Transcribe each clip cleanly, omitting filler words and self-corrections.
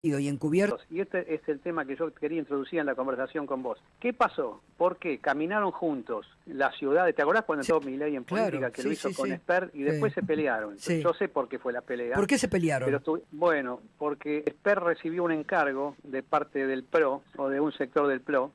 y encubierto. Y este es el tema que yo quería introducir en la conversación con vos. ¿Qué pasó? ¿Por qué? Caminaron juntos las ciudades. ¿Te acordás cuando entró Milei en política, que lo hizo con Esper y después se pelearon? Sí. Yo sé por qué fue la pelea. ¿Por qué se pelearon? Pero bueno, porque Esper recibió un encargo de parte del PRO o de un sector del PRO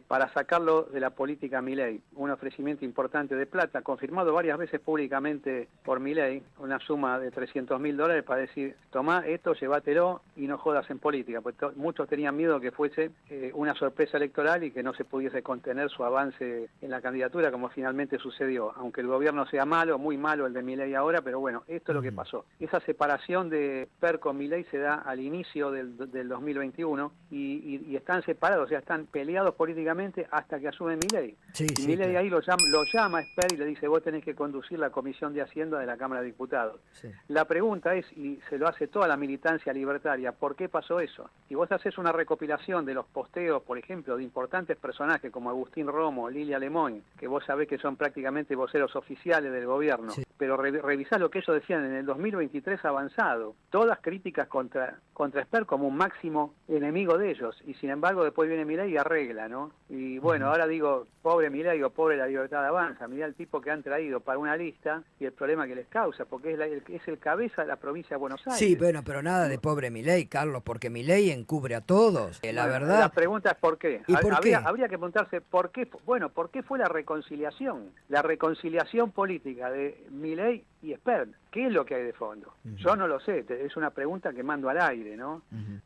para sacarlo de la política Milei. Un ofrecimiento importante de plata, confirmado varias veces públicamente por Milei, una suma de $300.000 para decir, tomá esto, llévatelo y no jodas en política. Pues muchos tenían miedo que fuese una sorpresa electoral y que no se pudiese contener su avance en la candidatura, como finalmente sucedió. Aunque el gobierno sea malo, muy malo el de Milei ahora, pero bueno, esto es lo que pasó. Esa separación de Esper con Milei se da al inicio del 2021 y están separados, o sea, están peleados políticamente hasta que asume Milei. Y Milei ahí lo llama a Esper y le dice, vos tenés que conducir la Comisión de Hacienda de la Cámara de Diputados. La pregunta es, y se lo hace toda la militancia libertaria, ¿por qué pasó eso? Y vos haces una recopilación de los posteos, por ejemplo, de importantes personajes como Agustín Romo, Lilia Lemoyne, que vos sabés que son prácticamente voceros oficiales del gobierno, pero revisás lo que ellos decían en el 2023 avanzado, todas críticas contra Esper como un máximo enemigo de ellos, y sin embargo después viene Milei y arregla, ¿no? Y bueno, ahora digo, pobre Milei o pobre la Libertad Avanza, mirá el tipo que han traído para una lista y el problema que les causa, porque es el cabeza de la provincia de Buenos Aires. Sí, bueno, pero nada de pobre Milei, Carlos, porque Milei encubre a todos, la verdad. La pregunta es ¿por qué? ¿Y por qué? Habría que preguntarse ¿por qué? Bueno, ¿por qué fue la reconciliación? La reconciliación política de Milei y Esper. ¿Qué es lo que hay de fondo? Yo no lo sé, es una pregunta que mando al aire, ¿no?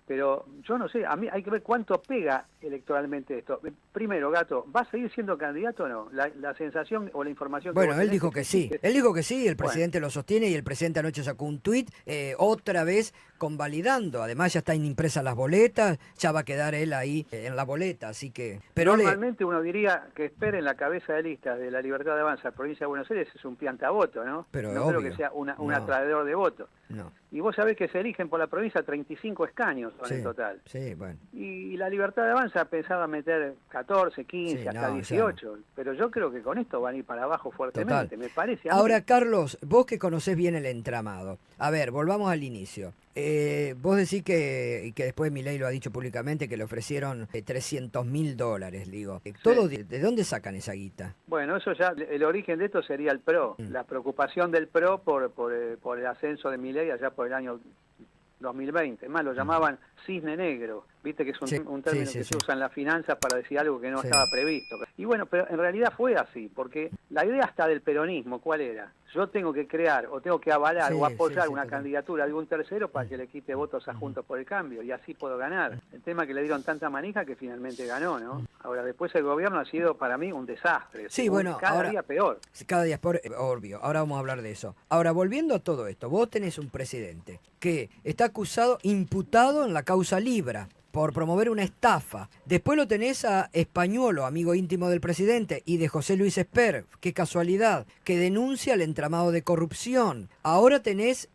Pero yo no sé, a mí hay que ver cuánto pega electoralmente esto. Primero, Gato, ¿va a seguir siendo candidato o no? La sensación o la información que Bueno, él dijo que sí, él dijo que sí, el presidente lo sostiene y el presidente anoche sacó un tuit, otra vez convalidando, además ya están impresas las boletas, ya va a quedar él ahí en la boleta, así que... Pero normalmente uno diría que Esper en la cabeza de lista de la Libertad de Avanza, provincia de Buenos Aires, es un piantavoto, ¿no? Pero no obvio, creo que sea un atraedor de votos. No. Y vos sabés que se eligen por la provincia 35 escaños en total. Sí, bueno. Y la Libertad de Avanza pensaba meter 14, 15, hasta 18. Pero yo creo que con esto van a ir para abajo fuertemente, me parece. Ahora, Carlos, vos que conocés bien el entramado. A ver, volvamos al inicio. Vos decís que después Milei lo ha dicho públicamente, que le ofrecieron $300.000, digo. ¿Todo de dónde sacan esa guita? Bueno, eso ya, el origen de esto sería el PRO. La preocupación del PRO por el ascenso de Milei allá por el año 2020. Más lo llamaban cisne negro. Viste que es un término que se usa en las finanzas para decir algo que no estaba previsto. Y bueno, pero en realidad fue así, porque la idea hasta del peronismo, ¿cuál era? Yo tengo que crear o tengo que avalar o apoyar una candidatura de un tercero para que le quite votos a Juntos por el Cambio y así puedo ganar. El tema es que le dieron tanta manija que finalmente ganó, ¿no? Ahora, después el gobierno ha sido para mí un desastre. Sí, bueno, cada día peor. Cada día es peor, obvio. Ahora vamos a hablar de eso. Ahora, volviendo a todo esto, vos tenés un presidente que está acusado, imputado en la causa Libra, por promover una estafa. Después lo tenés a Españolo, amigo íntimo del presidente, y de José Luis Esper, qué casualidad, que denuncia el entramado de corrupción. Ahora tenés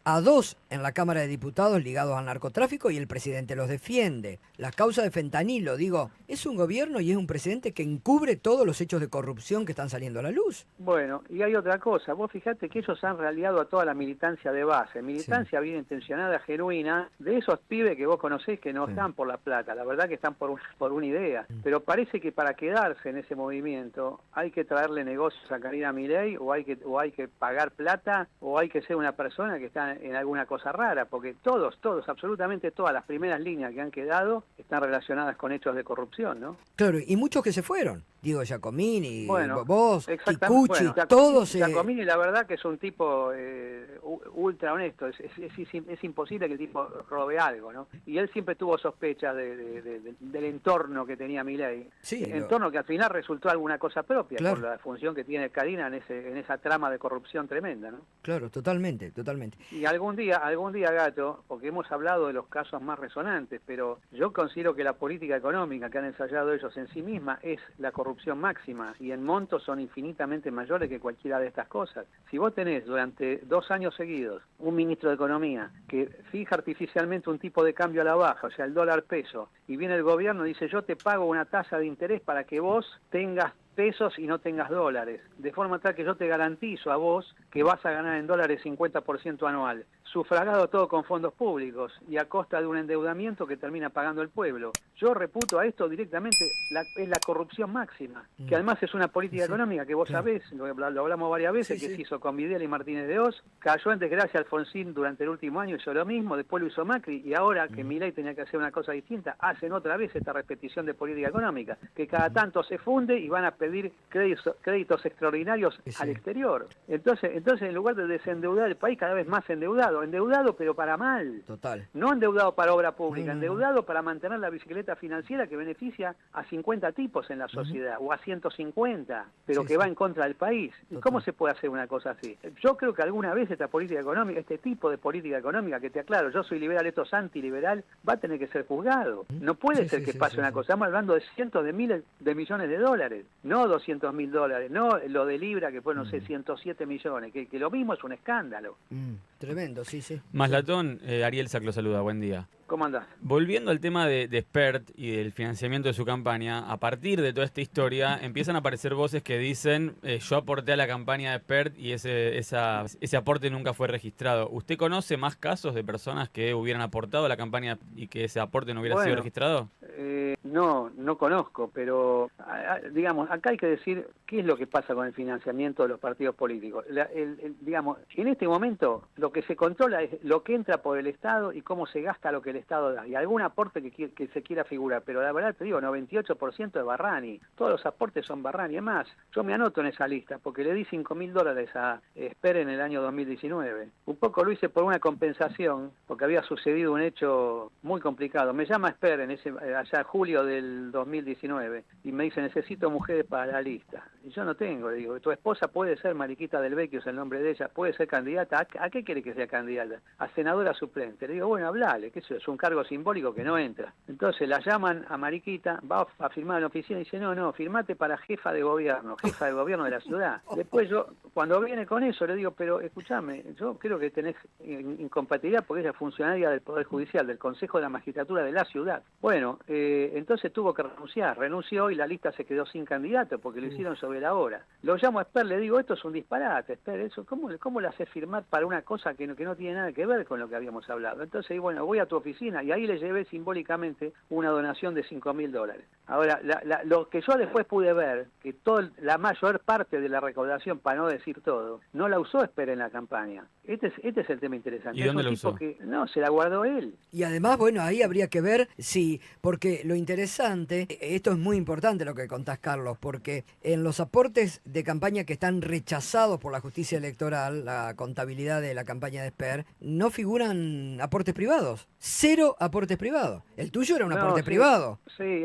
a dos en la Cámara de Diputados ligados al narcotráfico y el presidente los defiende. La causa de fentanilo, digo, es un gobierno y es un presidente que encubre todos los hechos de corrupción que están saliendo a la luz. Bueno, y hay otra cosa, vos fijate que ellos han raliado a toda la militancia de base, militancia bien intencionada, genuina, de esos pibes que vos conocés que no están por la plata, la verdad que están por una idea, pero parece que para quedarse en ese movimiento hay que traerle negocios a Karina Milei o hay que pagar plata o hay que ser una persona que está en alguna cosa rara, porque todos, absolutamente todas las primeras líneas que han quedado están relacionadas con hechos de corrupción, ¿no? Claro, y muchos que se fueron. Diego Giacomini, vos, Kikuchi, todos... Giacomini la verdad que es un tipo ultra honesto, es imposible que el tipo robe algo, ¿no? Y él siempre tuvo sospechas del entorno que tenía Milei, entorno que al final resultó alguna cosa propia, por la función que tiene Karina en esa trama de corrupción tremenda, ¿no? Claro, totalmente. Y algún día, Gato, porque hemos hablado de los casos más resonantes, pero yo considero que la política económica que han ensayado ellos en sí misma es la corrupción máxima, y en montos son infinitamente mayores que cualquiera de estas cosas. Si vos tenés durante 2 años seguidos un ministro de Economía que fija artificialmente un tipo de cambio a la baja, o sea, el dólar peso, y viene el gobierno y dice yo te pago una tasa de interés para que vos tengas pesos y no tengas dólares, de forma tal que yo te garantizo a vos que vas a ganar en dólares 50% anual. sufragado todo con fondos públicos y a costa de un endeudamiento que termina pagando el pueblo. Yo reputo a esto directamente, es la corrupción máxima, que además es una política económica que vos sabés, lo hablamos varias veces, que se hizo con Videla y Martínez de Oz, cayó en desgracia Alfonsín durante el último año, hizo lo mismo, después lo hizo Macri, y ahora que Milei tenía que hacer una cosa distinta, hacen otra vez esta repetición de política económica, que cada tanto se funde y van a pedir créditos extraordinarios al exterior. Entonces, en lugar de desendeudar el país, cada vez más endeudado pero para mal. Total. No endeudado para obra pública, endeudado para mantener la bicicleta financiera que beneficia a 50 tipos en la sociedad, o a 150, pero que va en contra del país. ¿Y cómo se puede hacer una cosa así? Yo creo que alguna vez esta política económica, este tipo de política económica, que te aclaro, yo soy liberal, esto es antiliberal, va a tener que ser juzgado. No puede ser que pase una cosa. Estamos hablando de cientos de miles de millones de dólares, no $200.000, no lo de Libra, que fue, no sé, 107 millones, que lo mismo es un escándalo. Tremendo, sí. Maslatón, Ariel Sac lo saluda, buen día. ¿Cómo andás? Volviendo al tema de Spert y del financiamiento de su campaña, a partir de toda esta historia empiezan a aparecer voces que dicen yo aporté a la campaña de Spert y ese aporte nunca fue registrado. ¿Usted conoce más casos de personas que hubieran aportado a la campaña y que ese aporte no hubiera sido registrado? No conozco, pero digamos, acá hay que decir qué es lo que pasa con el financiamiento de los partidos políticos. Digamos, en este momento lo que se controla es lo que entra por el Estado y cómo se gasta lo que el Estado da, y algún aporte que se quiera figurar, pero la verdad te digo, 98% es Barrani, todos los aportes son Barrani. Es más, yo me anoto en esa lista porque le di $5.000 a Esper en el año 2019. Un poco lo hice por una compensación, porque había sucedido un hecho muy complicado. Me llama Esper allá julio del 2019 y me dice, necesito mujeres para la lista. Y yo no tengo, le digo, tu esposa puede ser Mariquita del Vecchio, es el nombre de ella, puede ser candidata. ¿A qué quiere que sea candidata? A senadora suplente. Le digo, bueno, hablale, que eso es un cargo simbólico que no entra. Entonces la llaman a Mariquita, va a firmar en la oficina y dice, no, firmate para jefa de gobierno de la ciudad. Después yo, cuando viene con eso, le digo, pero escúchame, yo creo que tenés incompatibilidad porque ella es funcionaria del Poder Judicial, del Consejo de la Magistratura de la ciudad. Bueno, entonces tuvo que renunciar, renunció y la lista se quedó sin candidato porque lo hicieron sobre la hora. Lo llamo a Esper, le digo, esto es un disparate, Esper, eso, ¿cómo le haces firmar para una cosa que no tiene nada que ver con lo que habíamos hablado? Entonces, bueno, voy a tu oficina y ahí le llevé simbólicamente una donación de $5.000. Ahora, lo que yo después pude ver, que la mayor parte de la recaudación, para no decir todo, no la usó Esper en la campaña. Este es el tema interesante. ¿Y dónde la usó? No, se la guardó él. Y además, bueno, ahí habría que ver porque lo interesante, esto es muy importante lo que contás, Carlos, porque en los aportes de campaña que están rechazados por la justicia electoral, la contabilidad de la campaña de Esper, no figuran aportes privados. 0 aportes privados. El tuyo era un aporte privado. Sí.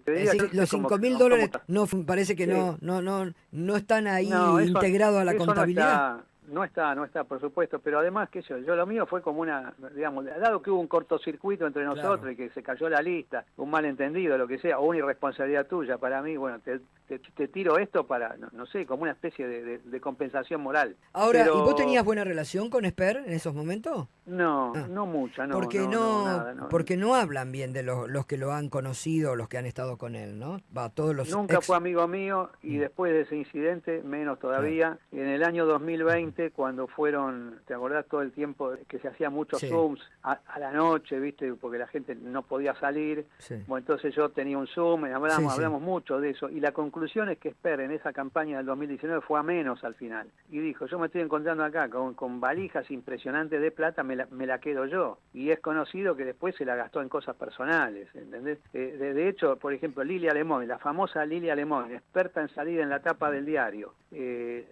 Te Es decir, los $5.000 no parece que no están ahí integrados a la contabilidad. No está, por supuesto, pero además que yo lo mío fue como digamos, dado que hubo un cortocircuito entre nosotros y que se cayó la lista, un malentendido, lo que sea, o una irresponsabilidad tuya, para mí, bueno, te tiro esto para, no sé, como una especie de compensación moral. Ahora, pero... ¿y vos tenías buena relación con Esper en esos momentos? No mucha, no. Porque no hablan bien de los que lo han conocido, los que han estado con él, ¿no? Nunca fue amigo mío y después de ese incidente, menos todavía. En el año 2020, cuando fueron, ¿te acordás todo el tiempo que se hacía muchos Zooms a la noche, viste? Porque la gente no podía salir. Sí. Bueno, entonces yo tenía un Zoom, hablamos mucho de eso. Y la conclusión es que Esper en esa campaña del 2019 fue a menos al final. Y dijo, yo me estoy encontrando acá con valijas impresionantes de plata, me la quedo yo. Y es conocido que después se la gastó en cosas personales, ¿entendés? De hecho, por ejemplo, Lilia Lemón, la famosa Lilia Lemón, experta en salir en la tapa del diario,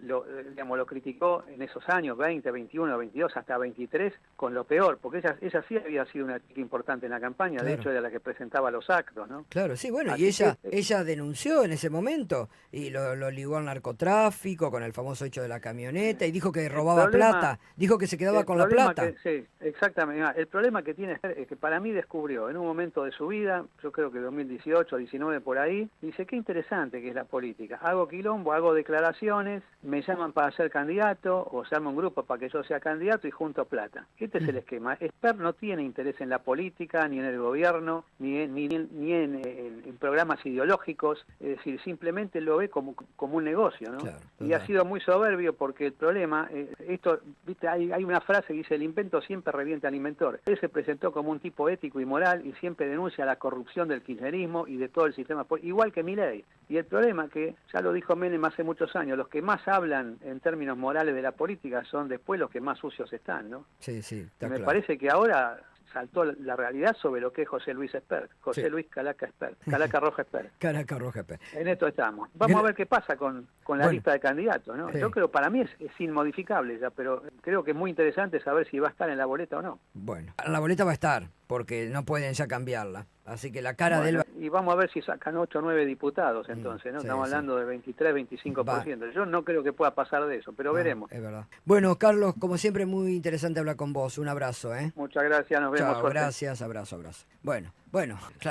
lo criticó en esos años, 20, 21, 22, hasta 23, con lo peor, porque ella sí había sido una chica importante en la campaña, de hecho era la que presentaba los actos, ¿no? Claro, sí, bueno, y ella denunció en ese momento, y lo ligó al narcotráfico, con el famoso hecho de la camioneta, y dijo que robaba plata, dijo que se quedaba con la plata. Sí, exactamente. El problema que tiene es que para mí descubrió en un momento de su vida, yo creo que 2018, 19 por ahí, dice, qué interesante que es la política. Hago quilombo, hago declaraciones, me llaman para ser candidato, o se arma un grupo para que yo sea candidato y junto plata. Este es el esquema. Esper no tiene interés en la política, ni en el gobierno, ni en programas ideológicos, es decir, simplemente simplemente lo ve como un negocio, ¿no? Claro, Y ha total. sido muy soberbio porque el problema, esto, viste, hay una frase que dice, el invento siempre revienta al inventor. Él se presentó como un tipo ético y moral y siempre denuncia la corrupción del kirchnerismo y de todo el sistema, igual que Milei. Y el problema que, ya lo dijo Menem hace muchos años, los que más hablan en términos morales de la política son después los que más sucios están, ¿no? Sí, sí, está Me claro. parece que ahora saltó la realidad sobre lo que es José Luis Espert, José Sí. Luis Calaca Espert, Calaca Roja Espert. Caraca Roja. En esto estamos. Vamos a ver qué pasa con la Bueno. lista de candidatos, ¿no? Sí. Yo creo, para mí es inmodificable ya, pero creo que es muy interesante saber si va a estar en la boleta o no. Bueno, la boleta va a estar, porque no pueden ya cambiarla. Así que la cara de él Bueno, y vamos a ver si sacan 8 o 9 diputados entonces, ¿no? sí, Estamos sí. hablando de 23, 25%. Yo no creo que pueda pasar de eso, pero veremos. Es verdad. Bueno, Carlos, como siempre, muy interesante hablar con vos. Un abrazo, ¿eh? Muchas gracias, nos vemos. Chao, suerte. gracias, abrazo. Bueno,